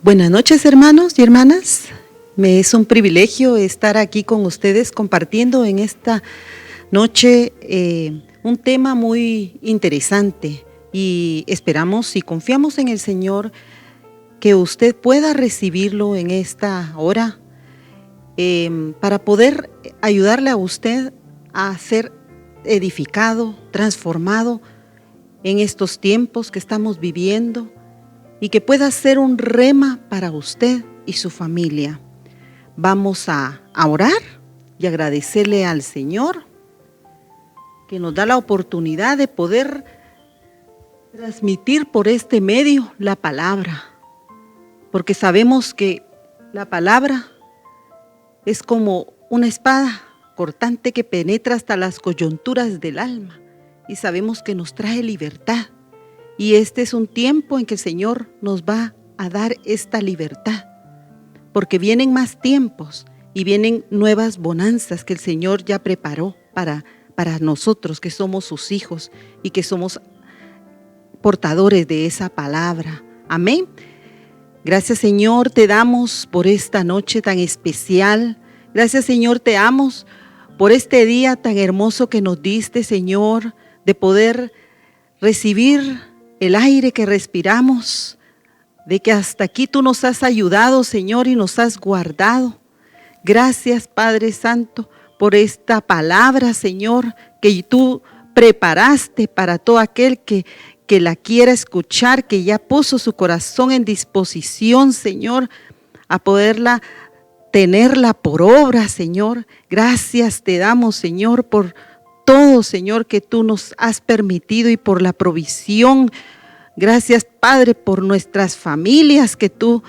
Buenas noches, hermanos y hermanas. Me es un privilegio estar aquí con ustedes compartiendo en esta noche un tema muy interesante y esperamos y confiamos en el Señor que usted pueda recibirlo en esta hora para poder ayudarle a usted a ser edificado, transformado en estos tiempos que estamos viviendo, y que pueda ser un rema para usted y su familia. Vamos a orar y agradecerle al Señor que nos da la oportunidad de poder transmitir por este medio la palabra, porque sabemos que la palabra es como una espada cortante que penetra hasta las coyunturas del alma, y sabemos que nos trae libertad. Y este es un tiempo en que el Señor nos va a dar esta libertad, porque vienen más tiempos y vienen nuevas bonanzas que el Señor ya preparó para nosotros que somos sus hijos y que somos portadores de esa palabra. Amén. Gracias, Señor, te damos por esta noche tan especial. Gracias, Señor, te damos por este día tan hermoso que nos diste, Señor, de poder recibir el aire que respiramos, de que hasta aquí tú nos has ayudado, Señor, y nos has guardado. Gracias, Padre Santo, por esta palabra, Señor, que tú preparaste para todo aquel que la quiera escuchar, que ya puso su corazón en disposición, Señor, a poderla tenerla por obra, Señor. Gracias te damos, Señor, por todo, Señor, que tú nos has permitido y por la provisión. Gracias, Padre, por nuestras familias que tú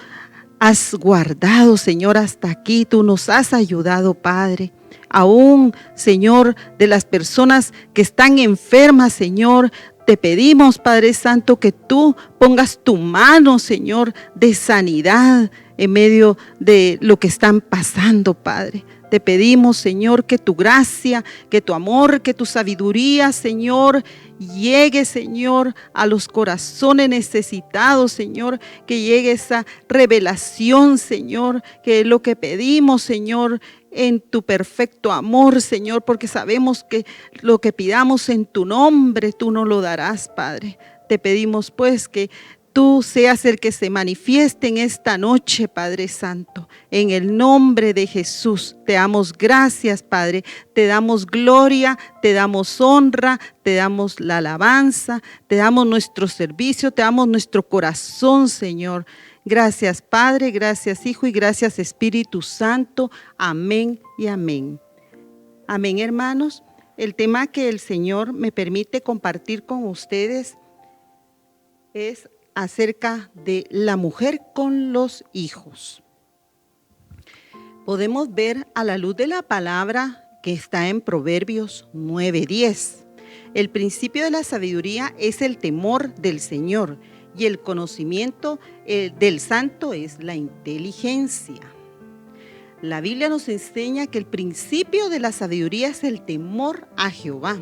has guardado, Señor, hasta aquí. Tú nos has ayudado, Padre. Aún, Señor, de las personas que están enfermas, Señor, te pedimos, Padre Santo, que tú pongas tu mano, Señor, de sanidad en medio de lo que están pasando, Padre. Te pedimos, Señor, que tu gracia, que tu amor, que tu sabiduría, Señor, llegue, Señor, a los corazones necesitados, Señor, que llegue esa revelación, Señor, que es lo que pedimos, Señor, en tu perfecto amor, Señor, porque sabemos que lo que pidamos en tu nombre, tú nos lo darás, Padre. Te pedimos, pues, que tú seas el que se manifieste en esta noche, Padre Santo. En el nombre de Jesús, te damos gracias, Padre. Te damos gloria, te damos honra, te damos la alabanza, te damos nuestro servicio, te damos nuestro corazón, Señor. Gracias, Padre, gracias, Hijo, y gracias, Espíritu Santo. Amén y amén. Amén, hermanos. El tema que el Señor me permite compartir con ustedes es acerca de la mujer con los hijos. Podemos ver a la luz de la palabra que está en Proverbios 9:10. El principio de la sabiduría es el temor del Señor, y el conocimiento del santo es la inteligencia. La Biblia nos enseña que el principio de la sabiduría es el temor a Jehová,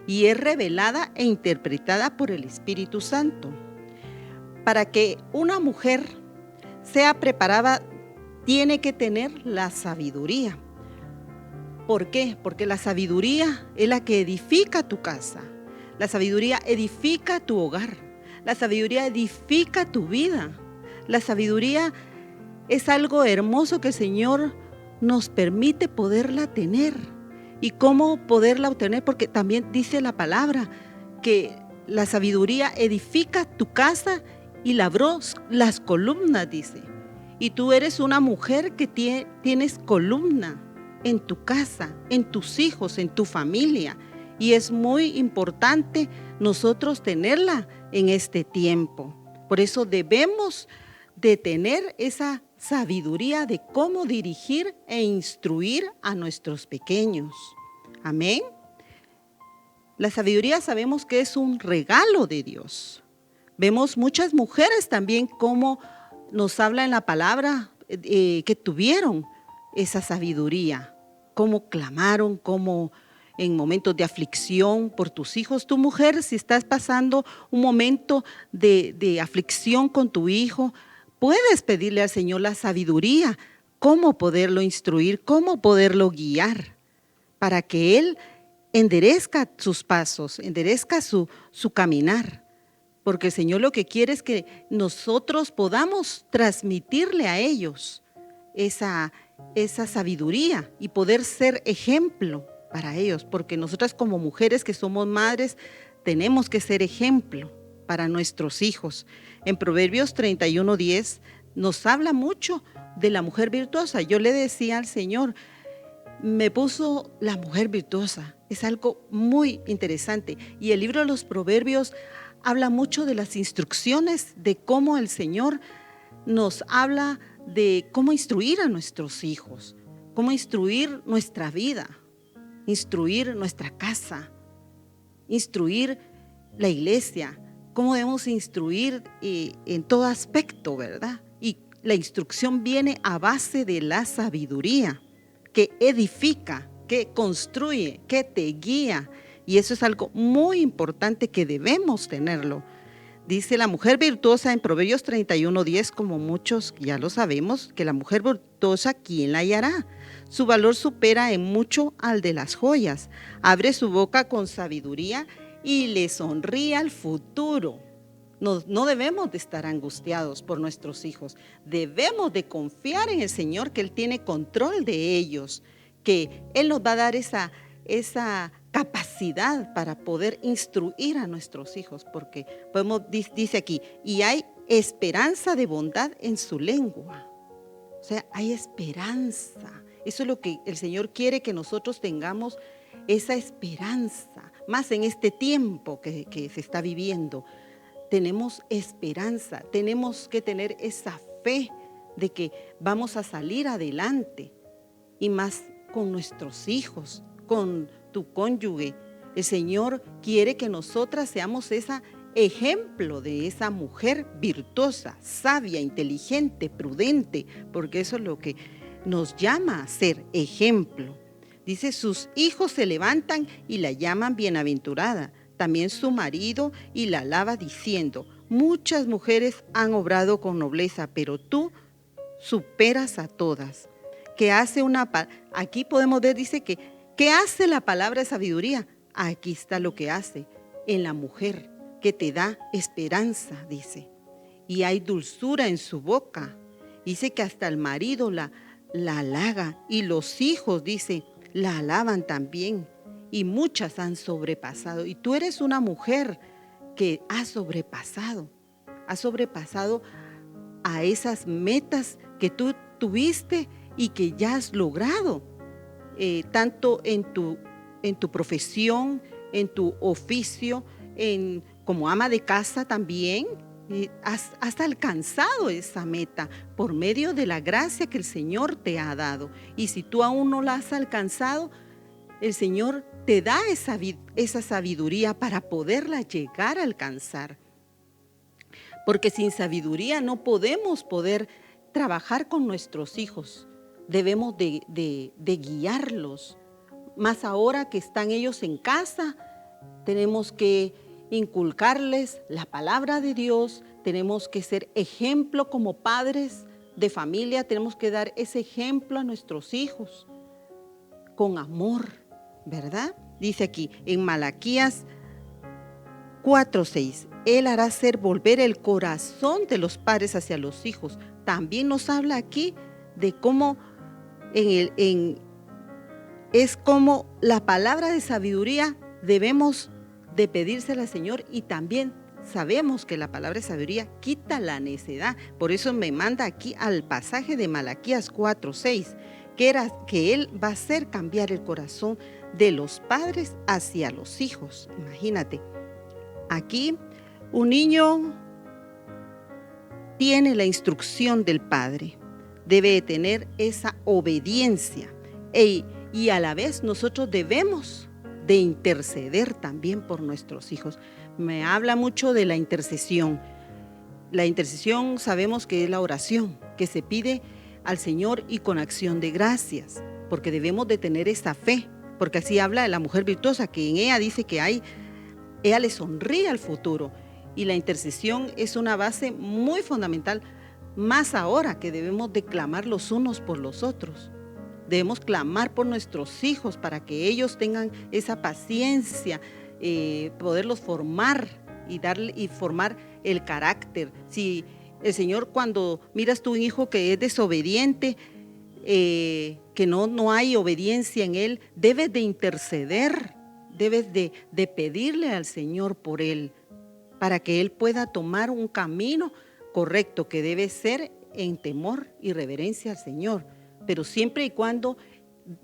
y es revelada e interpretada por el Espíritu Santo. Para que una mujer sea preparada, tiene que tener la sabiduría. ¿Por qué? Porque la sabiduría es la que edifica tu casa. La sabiduría edifica tu hogar. La sabiduría edifica tu vida. La sabiduría es algo hermoso que el Señor nos permite poderla tener. ¿Y cómo poderla obtener? Porque también dice la palabra que la sabiduría edifica tu casa y labró las columnas, dice. Y tú eres una mujer que tienes columna en tu casa, en tus hijos, en tu familia. Y es muy importante nosotros tenerla en este tiempo. Por eso debemos de tener esa sabiduría de cómo dirigir e instruir a nuestros pequeños. Amén. La sabiduría sabemos que es un regalo de Dios. Vemos muchas mujeres también como nos habla en la palabra que tuvieron esa sabiduría, cómo clamaron, cómo en momentos de aflicción por tus hijos. Tu mujer, si estás pasando un momento de aflicción con tu hijo, puedes pedirle al Señor la sabiduría, cómo poderlo instruir, cómo poderlo guiar, para que Él enderezca sus pasos, enderezca su caminar. Porque el Señor lo que quiere es que nosotros podamos transmitirle a ellos esa sabiduría y poder ser ejemplo para ellos. Porque nosotras como mujeres que somos madres tenemos que ser ejemplo para nuestros hijos. En Proverbios 31:10 nos habla mucho de la mujer virtuosa. Yo le decía al Señor, me puso la mujer virtuosa. Es algo muy interesante. Y el libro de los Proverbios habla mucho de las instrucciones, de cómo el Señor nos habla de cómo instruir a nuestros hijos, cómo instruir nuestra vida, instruir nuestra casa, instruir la iglesia, cómo debemos instruir en todo aspecto, ¿verdad? Y la instrucción viene a base de la sabiduría, que edifica, que construye, que te guía. Y eso es algo muy importante que debemos tenerlo. Dice la mujer virtuosa en Proverbios 31:10, como muchos ya lo sabemos, que la mujer virtuosa, ¿quién la hallará? Su valor supera en mucho al de las joyas. Abre su boca con sabiduría y le sonríe al futuro. No debemos de estar angustiados por nuestros hijos. Debemos de confiar en el Señor, que Él tiene control de ellos, que Él nos va a dar esa capacidad para poder instruir a nuestros hijos, porque dice aquí, y hay esperanza de bondad en su lengua. O sea, hay esperanza. Eso es lo que el Señor quiere, que nosotros tengamos esa esperanza, más en este tiempo que se está viviendo. Tenemos esperanza, tenemos que tener esa fe de que vamos a salir adelante, y más con nuestros hijos, con tu cónyuge. El Señor quiere que nosotras seamos ese ejemplo de esa mujer virtuosa, sabia, inteligente, prudente, porque eso es lo que nos llama a ser ejemplo. Dice, sus hijos se levantan y la llaman bienaventurada, también su marido, y la alaba diciendo, muchas mujeres han obrado con nobleza, pero tú superas a todas. Aquí podemos ver, dice que, ¿qué hace la palabra de sabiduría? Aquí está lo que hace en la mujer, que te da esperanza, dice. Y hay dulzura en su boca. Dice que hasta el marido la halaga, y los hijos, dice, la alaban también. Y muchas han sobrepasado. Y tú eres una mujer que ha sobrepasado a esas metas que tú tuviste y que ya has logrado, tanto en tu profesión, en tu oficio, como ama de casa también. Has alcanzado esa meta por medio de la gracia que el Señor te ha dado. Y si tú aún no la has alcanzado, el Señor te da esa sabiduría para poderla llegar a alcanzar. Porque sin sabiduría no podemos trabajar con nuestros hijos. Debemos de guiarlos. Más ahora que están ellos en casa, tenemos que inculcarles la palabra de Dios. Tenemos que ser ejemplo como padres de familia. Tenemos que dar ese ejemplo a nuestros hijos con amor, ¿verdad? Dice aquí en Malaquías 4:6, Él hará hacer volver el corazón de los padres hacia los hijos. También nos habla aquí de cómo es como la palabra de sabiduría debemos de pedírsela al Señor, y también sabemos que la palabra de sabiduría quita la necedad. Por eso me manda aquí al pasaje de Malaquías 4:6, que Él va a hacer cambiar el corazón de los padres hacia los hijos. Imagínate, aquí un niño tiene la instrucción del padre, debe de tener esa obediencia, y a la vez nosotros debemos de interceder también por nuestros hijos. Me habla mucho de la intercesión. La intercesión sabemos que es la oración que se pide al Señor y con acción de gracias, porque debemos de tener esa fe, porque así habla de la mujer virtuosa, que en ella dice que ella le sonríe al futuro, y la intercesión es una base muy fundamental más ahora que debemos de clamar los unos por los otros. Debemos clamar por nuestros hijos para que ellos tengan esa paciencia, poderlos formar y formar el carácter. Si el Señor, cuando miras tu hijo que es desobediente, que no hay obediencia en él, debes de interceder, debes de pedirle al Señor por él, para que él pueda tomar un camino correcto que debe ser en temor y reverencia al Señor, pero siempre y cuando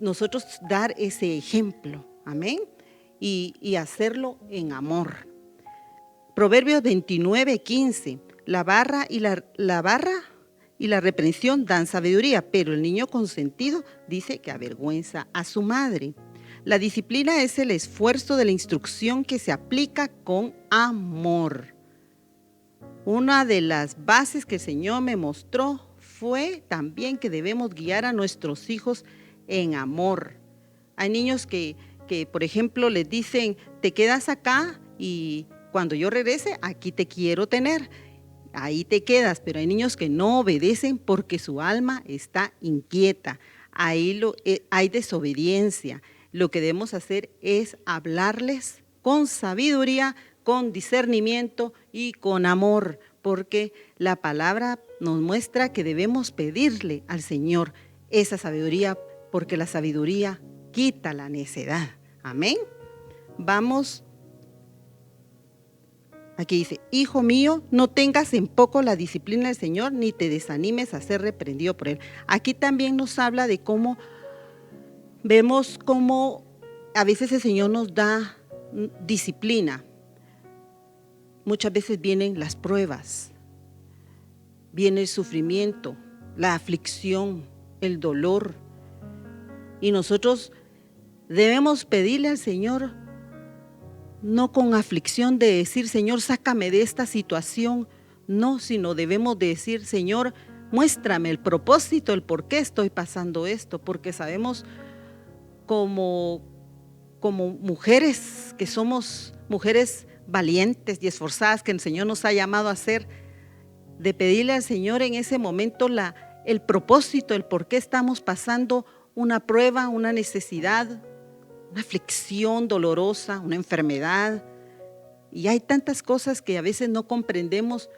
nosotros dar ese ejemplo, amén, y hacerlo en amor. Proverbios 29:15, la barra y la reprensión dan sabiduría, pero el niño consentido dice que avergüenza a su madre. La disciplina es el esfuerzo de la instrucción que se aplica con amor. Una de las bases que el Señor me mostró fue también que debemos guiar a nuestros hijos en amor. Hay niños que por ejemplo, les dicen, te quedas acá y cuando yo regrese, aquí te quiero tener. Ahí te quedas, pero hay niños que no obedecen porque su alma está inquieta. Ahí hay desobediencia. Lo que debemos hacer es hablarles con sabiduría, con discernimiento y con amor, porque la palabra nos muestra que debemos pedirle al Señor esa sabiduría, porque la sabiduría quita la necedad. Amén. Vamos. Aquí dice, hijo mío, no tengas en poco la disciplina del Señor, ni te desanimes a ser reprendido por Él. Aquí también nos habla de cómo vemos cómo a veces el Señor nos da disciplina. Muchas veces vienen las pruebas, viene el sufrimiento, la aflicción, el dolor. Y nosotros debemos pedirle al Señor, no con aflicción de decir, Señor, sácame de esta situación, no, sino debemos de decir, Señor, muéstrame el propósito, el por qué estoy pasando esto, porque sabemos como mujeres, que somos mujeres valientes y esforzadas, que el Señor nos ha llamado a ser, de pedirle al Señor en ese momento el propósito, el por qué estamos pasando una prueba, una necesidad, una aflicción dolorosa, una enfermedad. Y hay tantas cosas que a veces no comprendemos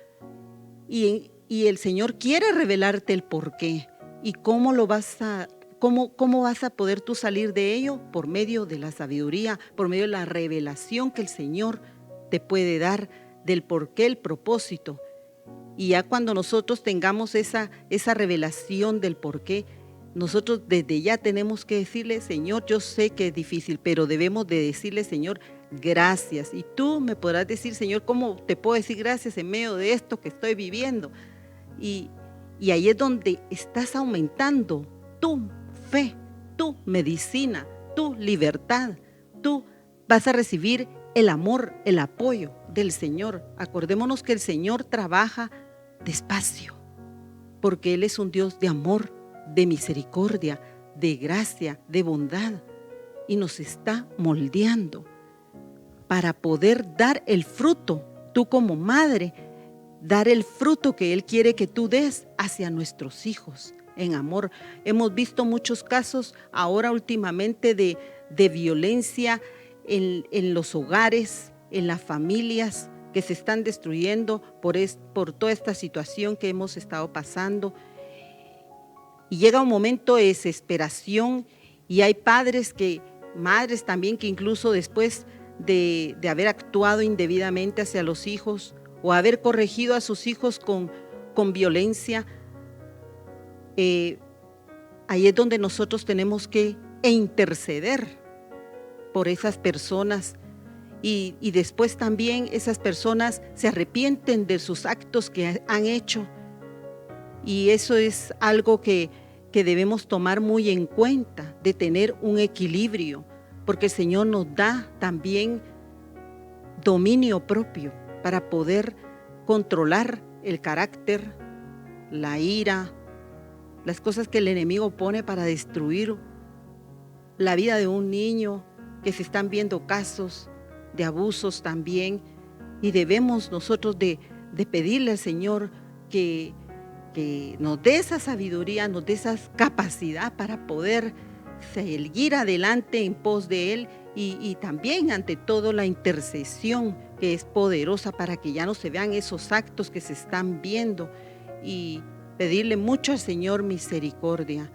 y el Señor quiere revelarte el por qué y cómo vas a poder tú salir de ello por medio de la sabiduría, por medio de la revelación que el Señor te puede dar del por qué, el propósito. Y ya cuando nosotros tengamos esa revelación del por qué, nosotros desde ya tenemos que decirle, Señor, yo sé que es difícil, pero debemos de decirle, Señor, gracias. Y tú me podrás decir, Señor, ¿cómo te puedo decir gracias en medio de esto que estoy viviendo? Y ahí es donde estás aumentando tu fe, tu medicina, tu libertad. Tú vas a recibir el amor, el apoyo del Señor. Acordémonos que el Señor trabaja despacio, porque Él es un Dios de amor, de misericordia, de gracia, de bondad, y nos está moldeando para poder dar el fruto, tú como madre, dar el fruto que Él quiere que tú des hacia nuestros hijos en amor. Hemos visto muchos casos ahora últimamente de violencia en los hogares, en las familias que se están destruyendo por toda esta situación que hemos estado pasando. Y llega un momento de desesperación y hay madres también que incluso después de haber actuado indebidamente hacia los hijos o haber corregido a sus hijos con violencia, ahí es donde nosotros tenemos que interceder por esas personas y después también esas personas se arrepienten de sus actos que han hecho. Y eso es algo que debemos tomar muy en cuenta, de tener un equilibrio, porque el Señor nos da también dominio propio para poder controlar el carácter, la ira, las cosas que el enemigo pone para destruir la vida de un niño, que se están viendo casos de abusos también, y debemos nosotros de pedirle al Señor que que nos dé esa sabiduría, nos dé esa capacidad para poder seguir adelante en pos de Él y también ante todo la intercesión que es poderosa para que ya no se vean esos actos que se están viendo y pedirle mucho al Señor misericordia.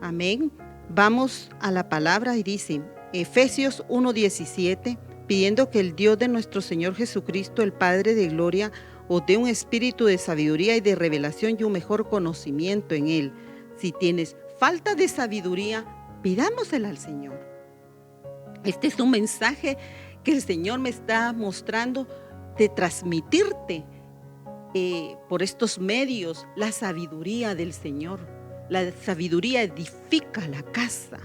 Amén. Vamos a la palabra y dice Efesios 1:17, pidiendo que el Dios de nuestro Señor Jesucristo, el Padre de gloria, os dé un espíritu de sabiduría y de revelación y un mejor conocimiento en Él. Si tienes falta de sabiduría, pidámosela al Señor. Este es un mensaje que el Señor me está mostrando de transmitirte por estos medios la sabiduría del Señor. La sabiduría edifica la casa.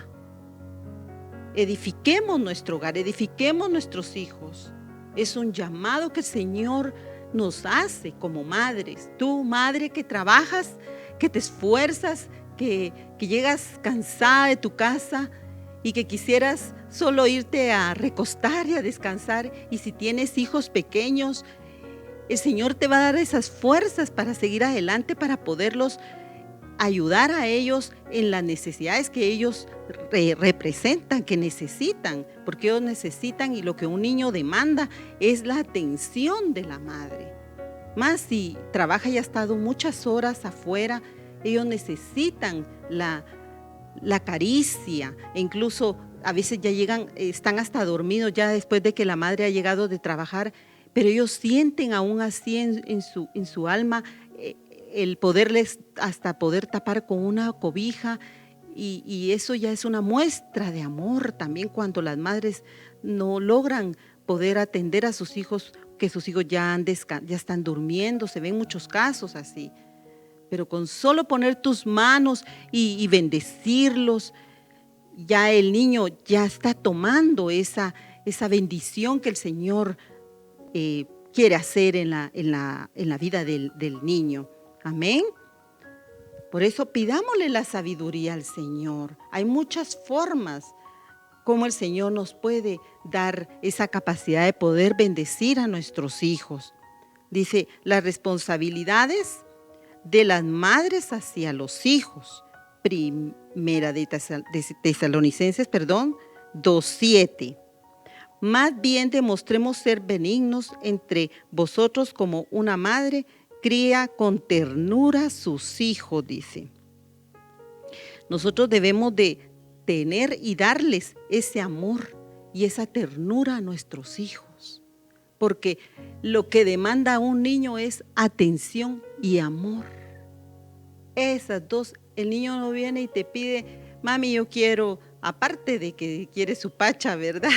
Edifiquemos nuestro hogar, edifiquemos nuestros hijos. Es un llamado que el Señor nos hace como madres. Tú, madre que trabajas, que te esfuerzas, que llegas cansada de tu casa y que quisieras solo irte a recostar y a descansar. Y si tienes hijos pequeños, el Señor te va a dar esas fuerzas para seguir adelante, para poderlos ayudar a ellos en las necesidades que ellos representan, que necesitan, porque ellos necesitan y lo que un niño demanda es la atención de la madre. Más si trabaja y ha estado muchas horas afuera, ellos necesitan la caricia, e incluso a veces ya llegan, están hasta dormidos ya después de que la madre ha llegado de trabajar, pero ellos sienten aún así en su alma el poderles hasta poder tapar con una cobija y eso ya es una muestra de amor también cuando las madres no logran poder atender a sus hijos, que sus hijos ya están durmiendo, se ven muchos casos así. Pero con solo poner tus manos y bendecirlos, ya el niño ya está tomando esa bendición que el Señor quiere hacer en la vida del niño. Amén. Por eso pidámosle la sabiduría al Señor. Hay muchas formas como el Señor nos puede dar esa capacidad de poder bendecir a nuestros hijos. Dice, las responsabilidades de las madres hacia los hijos. Primera de Tesalonicenses, 2:7. Más bien demostremos ser benignos entre vosotros como una madre cría con ternura sus hijos, dice. Nosotros debemos de tener y darles ese amor y esa ternura a nuestros hijos, porque lo que demanda un niño es atención y amor. Esas dos, el niño no viene y te pide, mami, yo quiero, aparte de que quiere su pacha, ¿verdad?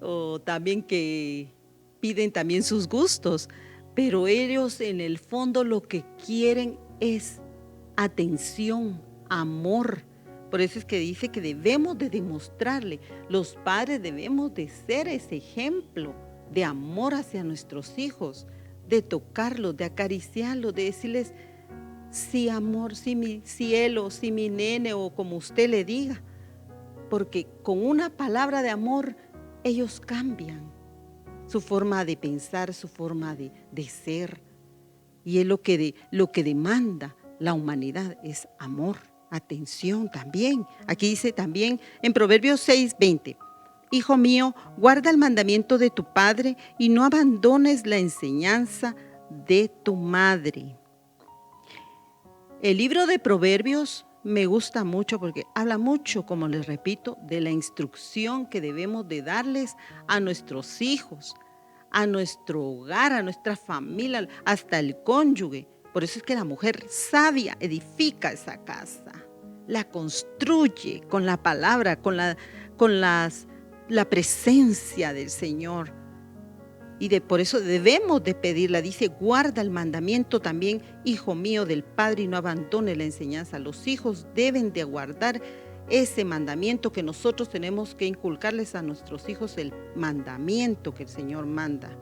O también que piden también sus gustos, pero ellos en el fondo lo que quieren es atención, amor. Por eso es que dice que debemos de demostrarle, los padres debemos de ser ese ejemplo de amor hacia nuestros hijos, de tocarlos, de acariciarlos, de decirles, sí amor, sí mi cielo, sí mi nene o como usted le diga, porque con una palabra de amor ellos cambian su forma de pensar, su forma de ser, y es lo que demanda la humanidad, es amor, atención también. Aquí dice también en Proverbios 6:20, hijo mío, guarda el mandamiento de tu padre y no abandones la enseñanza de tu madre. El libro de Proverbios me gusta mucho porque habla mucho, como les repito, de la instrucción que debemos de darles a nuestros hijos, a nuestro hogar, a nuestra familia, hasta el cónyuge. Por eso es que la mujer sabia edifica esa casa, la construye con la palabra, con la presencia del Señor. Y por eso debemos de pedirla. Dice, guarda el mandamiento también, hijo mío, del Padre, y no abandone la enseñanza. Los hijos deben de guardar ese mandamiento que nosotros tenemos que inculcarles a nuestros hijos, el mandamiento que el Señor manda,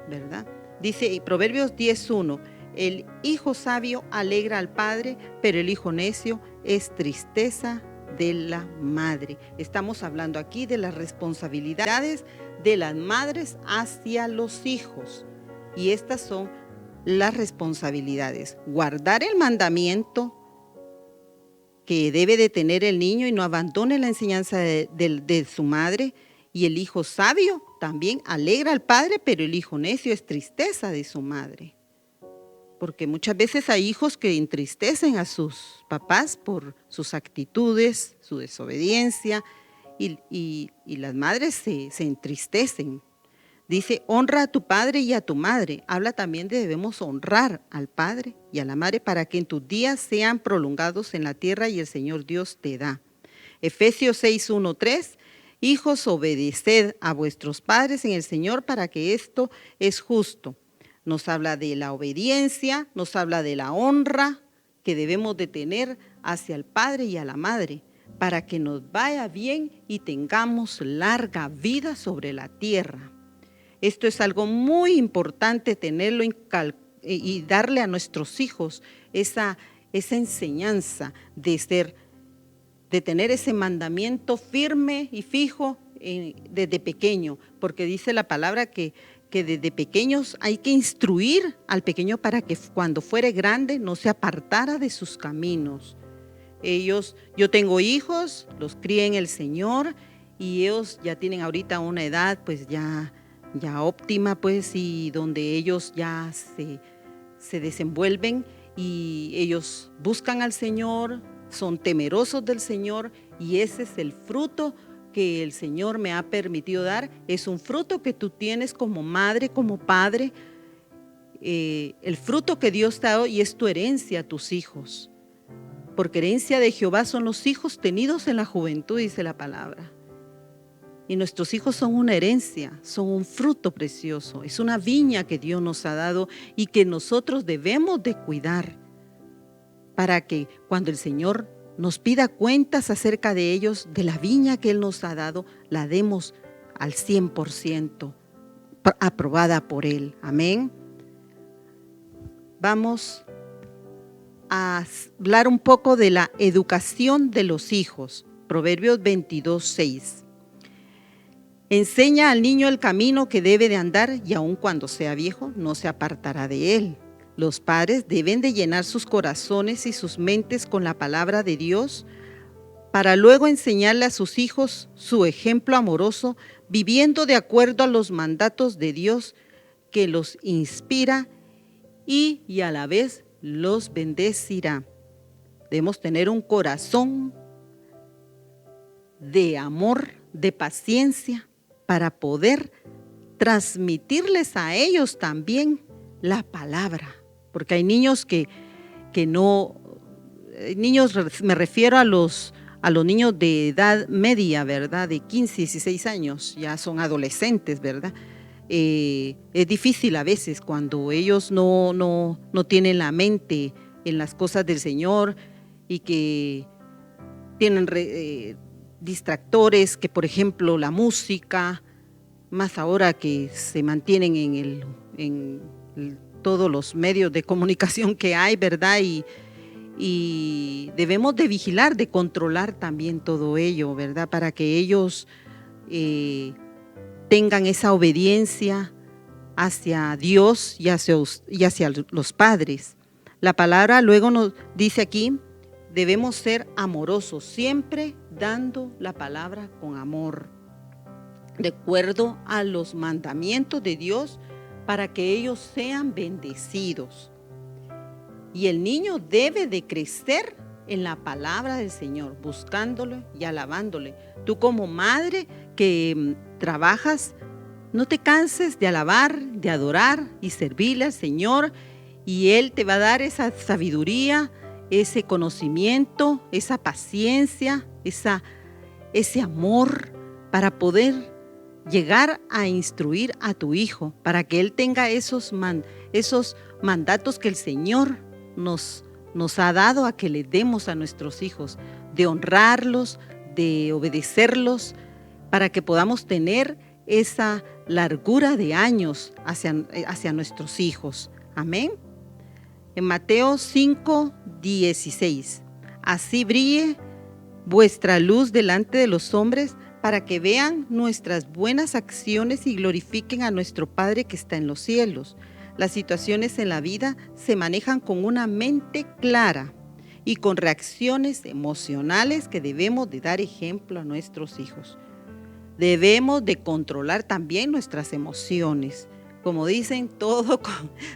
¿verdad? Dice Proverbios 10:1, el hijo sabio alegra al padre, pero el hijo necio es tristeza de la madre. Estamos hablando aquí de las responsabilidades de las madres hacia los hijos. Y estas son las responsabilidades. Guardar el mandamiento que debe de tener el niño y no abandone la enseñanza de su madre. Y el hijo sabio también alegra al padre, pero el hijo necio es tristeza de su madre. Porque muchas veces hay hijos que entristecen a sus papás por sus actitudes, su desobediencia, y las madres se entristecen. Dice, honra a tu padre y a tu madre. Habla también de debemos honrar al padre y a la madre para que en tus días sean prolongados en la tierra y el Señor Dios te da. Efesios 6, 1, 3. Hijos, obedeced a vuestros padres en el Señor para que esto es justo. Nos habla de la obediencia, nos habla de la honra que debemos de tener hacia el padre y a la madre para que nos vaya bien y tengamos larga vida sobre la tierra. Esto es algo muy importante tenerlo y darle a nuestros hijos esa enseñanza de tener ese mandamiento firme y fijo desde pequeño, porque dice la palabra que desde pequeños hay que instruir al pequeño para que cuando fuere grande no se apartara de sus caminos. Yo tengo hijos, los crié en el Señor y ellos ya tienen ahorita una edad pues ya óptima, pues, y donde ellos ya se desenvuelven y ellos buscan al Señor, son temerosos del Señor y ese es el fruto que el Señor me ha permitido dar. Es un fruto que tú tienes como madre, como padre, el fruto que Dios te ha dado y es tu herencia a tus hijos. Porque herencia de Jehová son los hijos tenidos en la juventud, dice la palabra. Y nuestros hijos son una herencia, son un fruto precioso, es una viña que Dios nos ha dado y que nosotros debemos de cuidar para que cuando el Señor nos pida cuentas acerca de ellos, de la viña que Él nos ha dado, la demos al 100% aprobada por Él. Amén. Vamos a hablar un poco de la educación de los hijos. Proverbios 22, 6. Enseña al niño el camino que debe de andar y aun cuando sea viejo no se apartará de él. Los padres deben de llenar sus corazones y sus mentes con la palabra de Dios para luego enseñarle a sus hijos su ejemplo amoroso, viviendo de acuerdo a los mandatos de Dios que los inspira y a la vez los bendecirá. Debemos tener un corazón de amor, de paciencia, para poder transmitirles a ellos también la palabra. Porque hay niños que no, niños me refiero a los niños de edad media, ¿verdad? De 15, 16 años, ya son adolescentes, ¿verdad? Es difícil a veces cuando ellos no tienen la mente en las cosas del Señor y que tienen distractores, que por ejemplo la música, más ahora que se mantienen en todos los medios de comunicación que hay, ¿verdad? Y debemos de vigilar, de controlar también todo ello, ¿verdad? Para que ellos tengan esa obediencia hacia Dios y hacia los padres. La palabra luego nos dice aquí, debemos ser amorosos, siempre dando la palabra con amor, de acuerdo a los mandamientos de Dios, para que ellos sean bendecidos. Y el niño debe de crecer en la palabra del Señor, buscándolo y alabándole. Tú como madre que trabajas, no te canses de alabar, de adorar y servirle al Señor, y Él te va a dar esa sabiduría, ese conocimiento, esa paciencia, ese amor para poder llegar a instruir a tu hijo, para que él tenga esos mandatos que el Señor nos ha dado a que le demos a nuestros hijos, de honrarlos, de obedecerlos, para que podamos tener esa largura de años hacia nuestros hijos. Amén. En Mateo 5, 16. Así brille vuestra luz delante de los hombres, para que vean nuestras buenas acciones y glorifiquen a nuestro Padre que está en los cielos. Las situaciones en la vida se manejan con una mente clara y con reacciones emocionales que debemos de dar ejemplo a nuestros hijos. Debemos de controlar también nuestras emociones. Como dicen,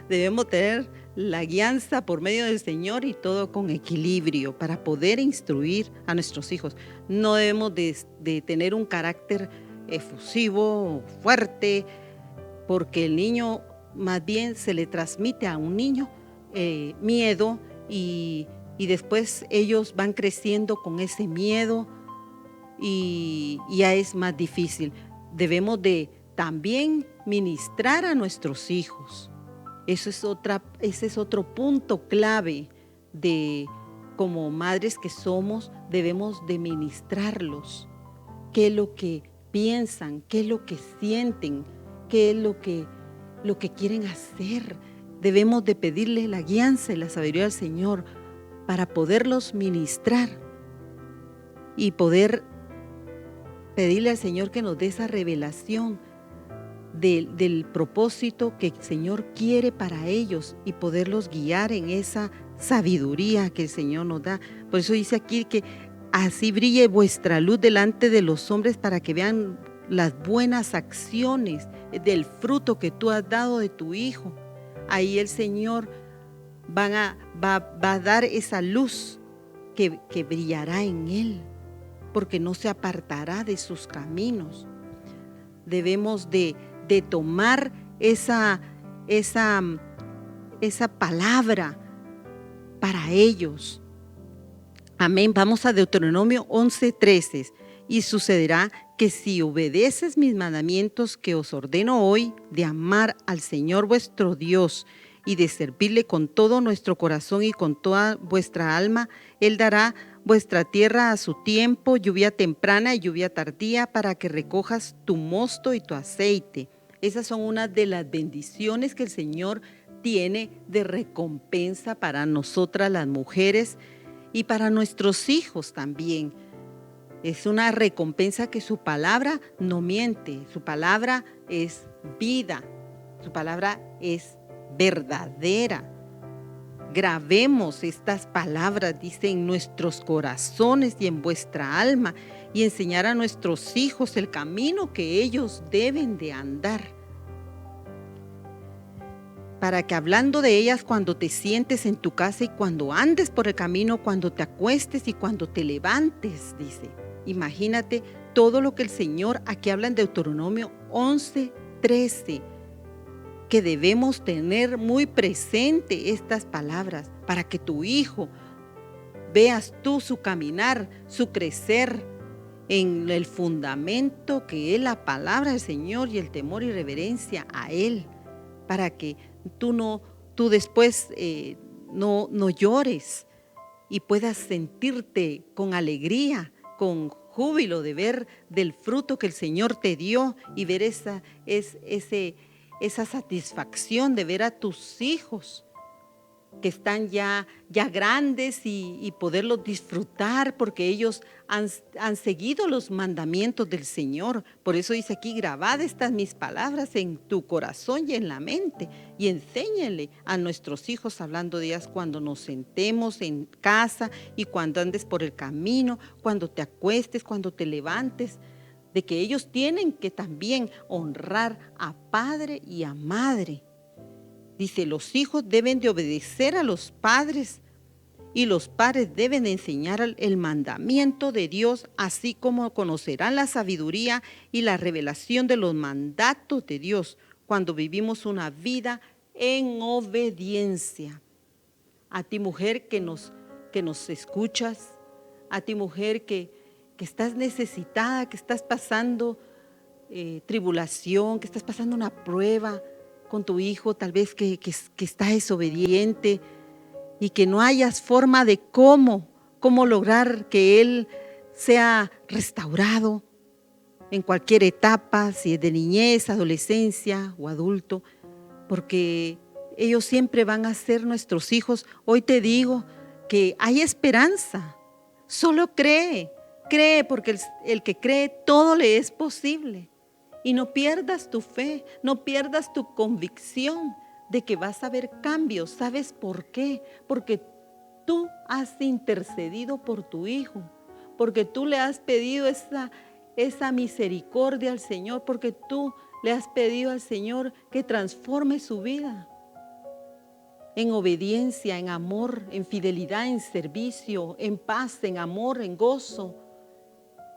debemos tener la guianza por medio del Señor y todo con equilibrio para poder instruir a nuestros hijos. No debemos de tener un carácter efusivo, fuerte, porque el niño más bien se le transmite a un niño miedo y después ellos van creciendo con ese miedo y ya es más difícil. Debemos de también ministrar a nuestros hijos. Ese es otro punto clave de como madres que somos, debemos de ministrarlos. ¿Qué es lo que piensan? ¿Qué es lo que sienten? ¿Qué es lo que quieren hacer? Debemos de pedirle la guianza y la sabiduría al Señor para poderlos ministrar y poder pedirle al Señor que nos dé esa revelación del propósito que el Señor quiere para ellos y poderlos guiar en esa sabiduría que el Señor nos da. Por eso dice aquí que así brille vuestra luz delante de los hombres para que vean las buenas acciones del fruto que tú has dado de tu hijo. Ahí el Señor va a dar esa luz que brillará en él, porque no se apartará de sus caminos. Debemos de tomar esa palabra para ellos. Amén. Vamos a Deuteronomio 11:13. Y sucederá que si obedeces mis mandamientos que os ordeno hoy, de amar al Señor vuestro Dios y de servirle con todo nuestro corazón y con toda vuestra alma, Él dará vuestra tierra a su tiempo, lluvia temprana y lluvia tardía, para que recojas tu mosto y tu aceite. Esas son unas de las bendiciones que el Señor tiene de recompensa para nosotras las mujeres y para nuestros hijos también. Es una recompensa que su palabra no miente, su palabra es vida, su palabra es verdadera. Grabemos estas palabras, dice, en nuestros corazones y en vuestra alma, y enseñar a nuestros hijos el camino que ellos deben de andar. Para que hablando de ellas cuando te sientes en tu casa y cuando andes por el camino, cuando te acuestes y cuando te levantes, dice. Imagínate todo lo que el Señor aquí habla en Deuteronomio 11:13, que debemos tener muy presente estas palabras para que tu hijo veas tú su caminar, su crecer en el fundamento que es la palabra del Señor y el temor y reverencia a Él, para que tú después no llores y puedas sentirte con alegría, con júbilo de ver del fruto que el Señor te dio y ver esa satisfacción de ver a tus hijos que están ya grandes y poderlos disfrutar porque ellos han seguido los mandamientos del Señor. Por eso dice aquí, grabad estas mis palabras en tu corazón y en la mente, y enséñenle a nuestros hijos, hablando de ellas cuando nos sentemos en casa y cuando andes por el camino, cuando te acuestes, cuando te levantes, de que ellos tienen que también honrar a padre y a madre. Dice, los hijos deben de obedecer a los padres y los padres deben de enseñar el mandamiento de Dios, así como conocerán la sabiduría y la revelación de los mandatos de Dios cuando vivimos una vida en obediencia. A ti, mujer, que nos escuchas, a ti, mujer, que estás necesitada, que estás pasando tribulación, que estás pasando una prueba con tu hijo, tal vez que está desobediente y que no hayas forma de cómo lograr que él sea restaurado en cualquier etapa, si es de niñez, adolescencia o adulto, porque ellos siempre van a ser nuestros hijos. Hoy te digo que hay esperanza, solo cree porque el que cree todo le es posible. Y no pierdas tu fe, no pierdas tu convicción de que vas a ver cambios. ¿Sabes por qué? Porque tú has intercedido por tu hijo, porque tú le has pedido esa misericordia al Señor, porque tú le has pedido al Señor que transforme su vida en obediencia, en amor, en fidelidad, en servicio, en paz, en amor, en gozo.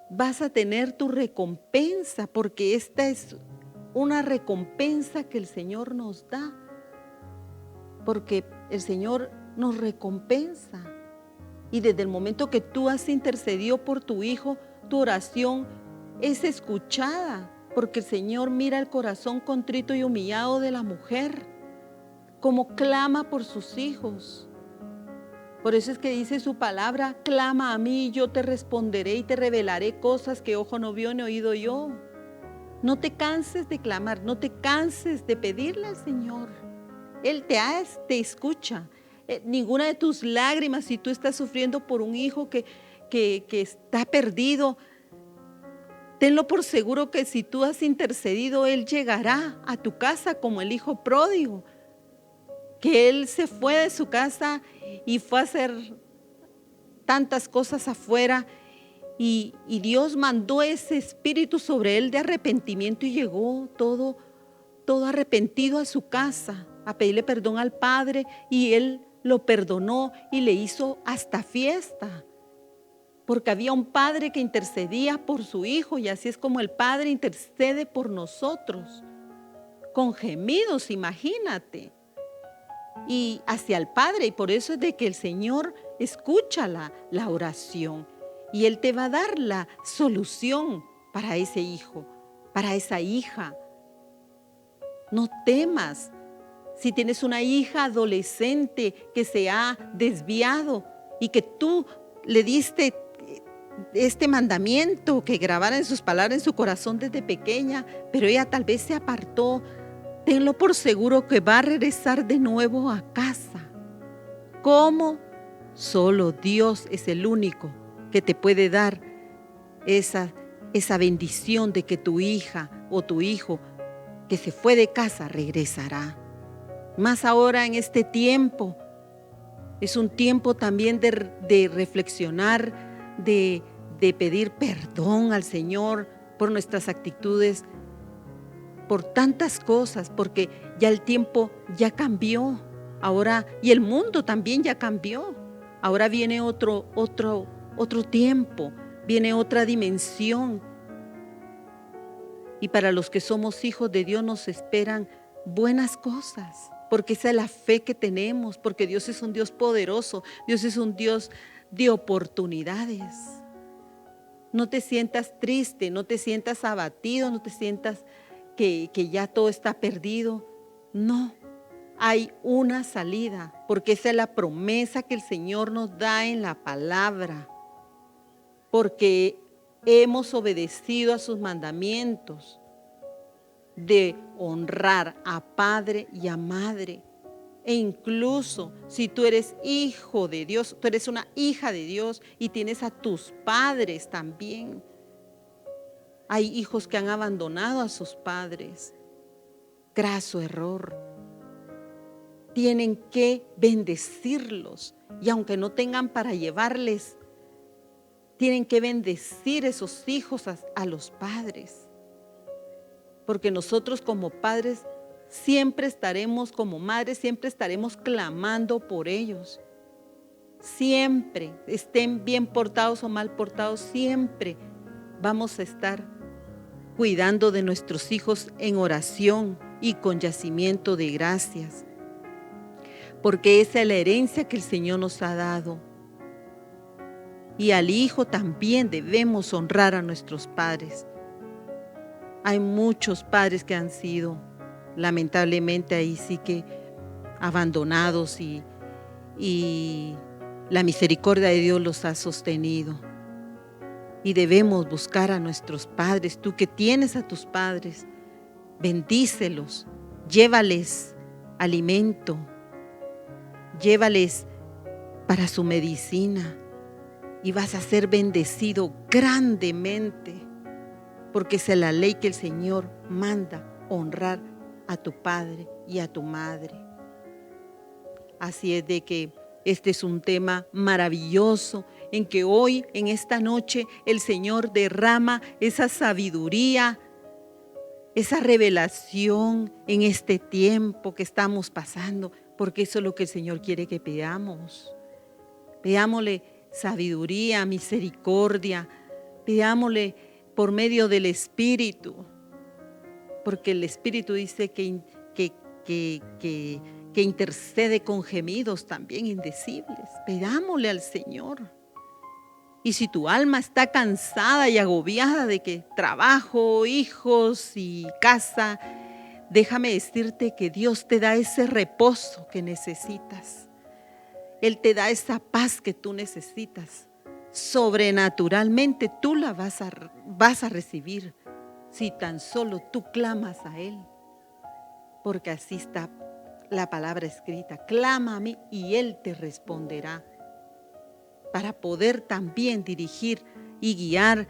Vas a tener tu recompensa, porque esta es una recompensa que el Señor nos da, porque el Señor nos recompensa. Y desde el momento que tú has intercedido por tu hijo, tu oración es escuchada, porque el Señor mira el corazón contrito y humillado de la mujer, como clama por sus hijos. Por eso es que dice su palabra: clama a mí y yo te responderé y te revelaré cosas que ojo no vio ni oído yo. No te canses de clamar, no te canses de pedirle al Señor. Él te escucha. Ninguna de tus lágrimas, si tú estás sufriendo por un hijo que está perdido, tenlo por seguro que si tú has intercedido, Él llegará a tu casa como el hijo pródigo, que Él se fue de su casa y fue a hacer tantas cosas afuera, y Dios mandó ese espíritu sobre él de arrepentimiento, y llegó todo arrepentido a su casa a pedirle perdón al Padre, y Él lo perdonó y le hizo hasta fiesta, porque había un padre que intercedía por su hijo, y así es como el Padre intercede por nosotros, con gemidos, imagínate, y hacia el Padre. Y por eso es de que el Señor escucha la oración, y Él te va a dar la solución para ese hijo, para esa hija. No temas. Si tienes una hija adolescente que se ha desviado y que tú le diste este mandamiento, que grabara en sus palabras en su corazón desde pequeña, pero ella tal vez se apartó, tenlo por seguro que va a regresar de nuevo a casa. ¿Cómo? Solo Dios es el único que te puede dar esa bendición de que tu hija o tu hijo que se fue de casa regresará. Más ahora en este tiempo, es un tiempo también de reflexionar, de pedir perdón al Señor por nuestras actitudes, por tantas cosas, porque ya el tiempo ya cambió. Ahora, y el mundo también ya cambió. Ahora viene otro tiempo, viene otra dimensión. Y para los que somos hijos de Dios nos esperan buenas cosas, porque esa es la fe que tenemos, porque Dios es un Dios poderoso, Dios es un Dios de oportunidades. No te sientas triste, no te sientas abatido, no te sientas que ya todo está perdido. No, hay una salida, porque esa es la promesa que el Señor nos da en la palabra, porque hemos obedecido a sus mandamientos de honrar a padre y a madre. E incluso si tú eres hijo de Dios, tú eres una hija de Dios y tienes a tus padres también. Hay hijos que han abandonado a sus padres. Graso error. Tienen que bendecirlos, y aunque no tengan para llevarles, tienen que bendecir esos hijos a los padres. Porque nosotros como padres siempre estaremos, como madres, siempre estaremos clamando por ellos. Siempre, estén bien portados o mal portados, siempre vamos a estar cuidando de nuestros hijos en oración y con yacimiento de gracias. Porque esa es la herencia que el Señor nos ha dado. Y al hijo también debemos honrar a nuestros padres. Hay muchos padres que han sido, lamentablemente, ahí sí que abandonados, y la misericordia de Dios los ha sostenido. Y debemos buscar a nuestros padres. Tú que tienes a tus padres, bendícelos, llévales alimento, llévales para su medicina, y vas a ser bendecido grandemente. Porque esa es la ley que el Señor manda: honrar a tu padre y a tu madre. Así es de que este es un tema maravilloso en que hoy, en esta noche, el Señor derrama esa sabiduría, esa revelación en este tiempo que estamos pasando, porque eso es lo que el Señor quiere que pidamos. Pidámosle sabiduría, misericordia, pidámosle por medio del Espíritu, porque el Espíritu dice que intercede con gemidos también indecibles. Pidámosle al Señor. Y si tu alma está cansada y agobiada de que trabajo, hijos y casa, déjame decirte que Dios te da ese reposo que necesitas. Él te da esa paz que tú necesitas. Sobrenaturalmente tú la vas a recibir si tan solo tú clamas a Él. Porque así está la palabra escrita. Clama a mí y Él te responderá. Para poder también dirigir y guiar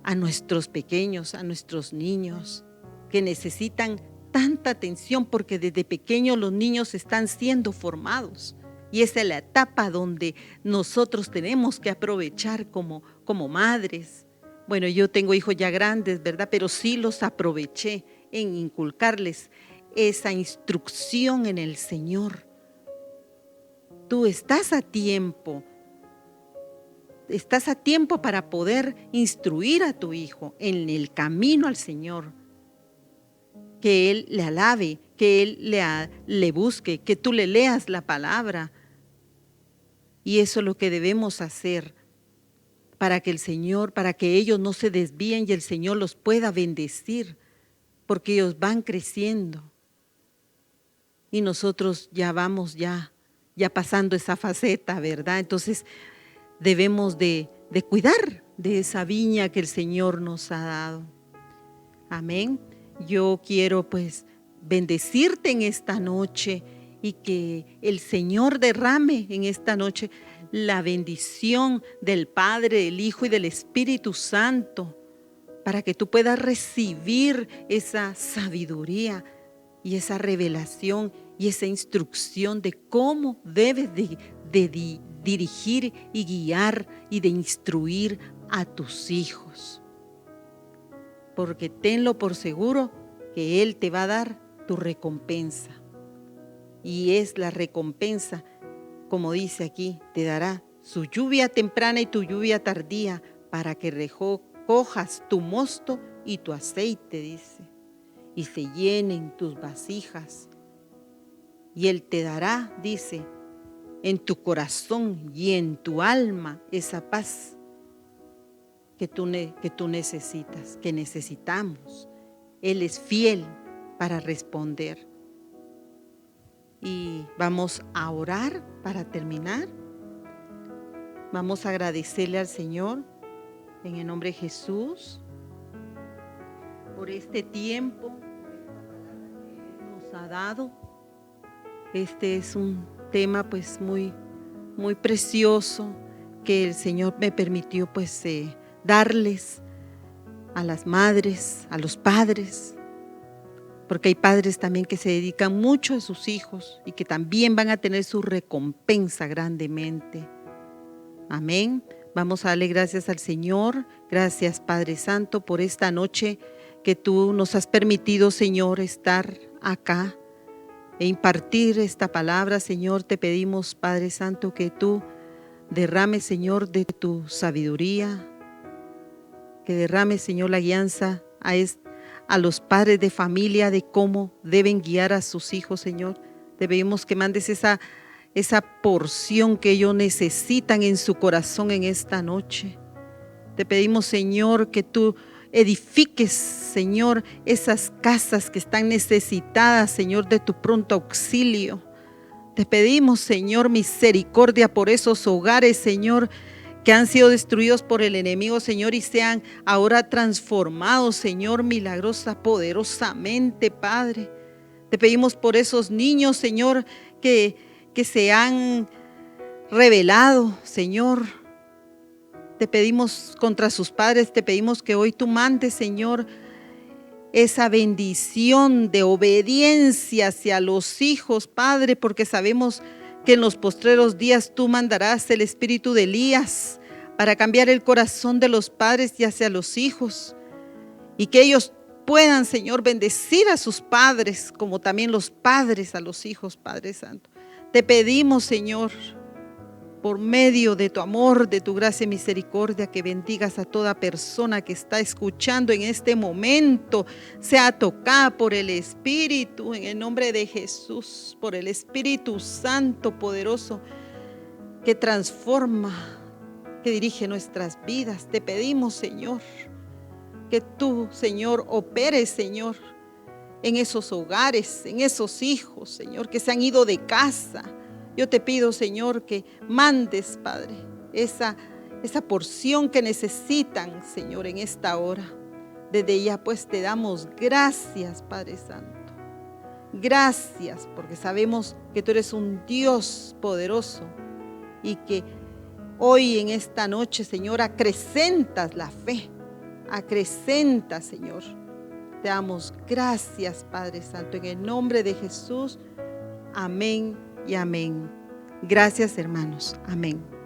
a nuestros pequeños, a nuestros niños, que necesitan tanta atención porque desde pequeños los niños están siendo formados. Y esa es la etapa donde nosotros tenemos que aprovechar como madres. Bueno, yo tengo hijos ya grandes, ¿verdad? Pero sí los aproveché en inculcarles esa instrucción en el Señor. Tú estás a tiempo para poder instruir a tu hijo en el camino al Señor. Que Él le alabe, que Él le busque, que tú le leas la palabra. Y eso es lo que debemos hacer para que ellos no se desvíen y el Señor los pueda bendecir, porque ellos van creciendo. Y nosotros ya vamos ya pasando esa faceta, ¿verdad? Entonces debemos de cuidar de esa viña que el Señor nos ha dado. Amén. Yo quiero pues bendecirte en esta noche y que el Señor derrame en esta noche la bendición del Padre, del Hijo y del Espíritu Santo para que tú puedas recibir esa sabiduría y esa revelación y esa instrucción de cómo debes de dirigir y guiar y de instruir a tus hijos. Porque tenlo por seguro que Él te va a dar tu recompensa. Y es la recompensa, como dice aquí, te dará su lluvia temprana y tu lluvia tardía para que recojas tu mosto y tu aceite, dice, y se llenen tus vasijas. Y Él te dará, dice, en tu corazón y en tu alma esa paz que tú necesitas, que necesitamos. Él es fiel para responder. Y vamos a orar para terminar. Vamos a agradecerle al Señor en el nombre de Jesús por este tiempo que nos ha dado. Este es un tema pues muy precioso que el Señor me permitió pues darles a las madres, a los padres, porque hay padres también que se dedican mucho a sus hijos y que también van a tener su recompensa grandemente. Amén. Vamos a darle gracias al Señor. Gracias, Padre Santo, por esta noche que tú nos has permitido, Señor, estar acá e impartir esta palabra. Señor, te pedimos, Padre Santo, que tú derrames, Señor, de tu sabiduría, que derrames, Señor, la guianza a los padres de familia de cómo deben guiar a sus hijos, Señor. Te pedimos que mandes esa porción que ellos necesitan en su corazón en esta noche. Te pedimos, Señor, que tú edifiques, Señor, esas casas que están necesitadas, Señor, de tu pronto auxilio. Te pedimos, Señor, misericordia por esos hogares, Señor, que han sido destruidos por el enemigo, Señor, y sean ahora transformados, Señor, milagrosa, poderosamente, Padre. Te pedimos por esos niños, Señor, que se han rebelado, Señor. Te pedimos contra sus padres, te pedimos que hoy tú mandes, Señor, esa bendición de obediencia hacia los hijos, Padre, porque sabemos que en los postreros días tú mandarás el espíritu de Elías para cambiar el corazón de los padres y hacia los hijos, y que ellos puedan, Señor, bendecir a sus padres, como también los padres a los hijos, Padre Santo. Te pedimos, Señor, por medio de tu amor, de tu gracia y misericordia, que bendigas a toda persona que está escuchando en este momento, sea tocada por el Espíritu, en el nombre de Jesús, por el Espíritu Santo poderoso, que transforma, que dirige nuestras vidas. Te pedimos, Señor, que tú, Señor, operes, Señor, en esos hogares, en esos hijos, Señor, que se han ido de casa. Yo te pido, Señor, que mandes, Padre, esa porción que necesitan, Señor, en esta hora. Desde ya, pues, te damos gracias, Padre Santo. Gracias, porque sabemos que tú eres un Dios poderoso y que hoy en esta noche, Señor, acrecentas la fe. Acrecenta, Señor. Te damos gracias, Padre Santo, en el nombre de Jesús. Amén y amén. Gracias, hermanos. Amén.